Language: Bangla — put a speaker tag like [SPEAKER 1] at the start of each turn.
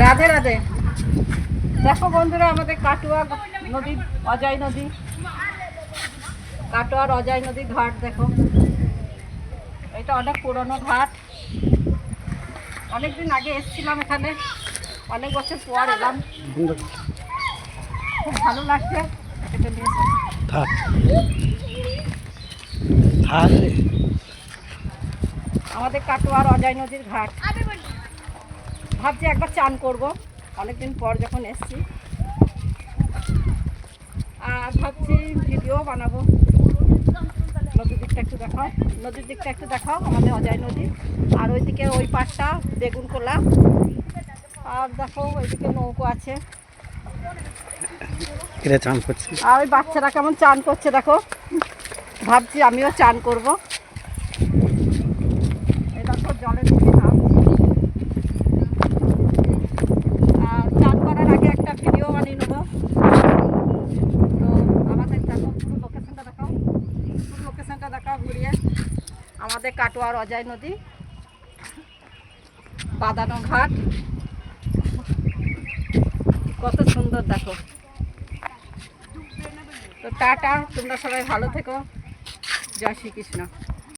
[SPEAKER 1] রাধে রাধে। দেখো বন্ধুরা, আমাদের কাটোয়া নদী, অজয় নদী, কাটোয়ার অজয় নদী ঘাট দেখো। এটা অনেক পুরনো ঘাট। অনেকদিন আগে এসেছিলাম এখানে, অনেক বছর পর এলাম, খুব ভালো লাগছে। এটা আমাদের কাটোয়ার অজয় নদীর ঘাট। ভাবছি একবার চান করব, অনেকদিন পর যখন এসছি। আর ভাবছি ভিডিও বানাবো। নদীর দিকটা একটু দেখাও, নদীর দিকটা একটু দেখাও, আমাদের অজয় নদী। আর ওইদিকে ওই পাশটা বেগুনকোলা। আর দেখো ওইদিকে নৌকো আছে,
[SPEAKER 2] চান করছে।
[SPEAKER 1] আর ওই বাচ্চারা কেমন চান করছে দেখো। ভাবছি আমিও চান করব। এই দেখো জলের দিকে নামছি। আর চান করার আগে একটা ভিডিও বানিয়ে নেবো। তো আমাদের দেখো পুরো লোকেশনটা দেখাও, পুরো লোকেশনটা দেখাও ঘুরিয়ে। আমাদের কাটোয়ার অজয় নদী, বাঁধানো ঘাট, কত সুন্দর দেখো। তো টাটা, তোমরা সবাই ভালো থেকো। জয় শ্রীকৃষ্ণ।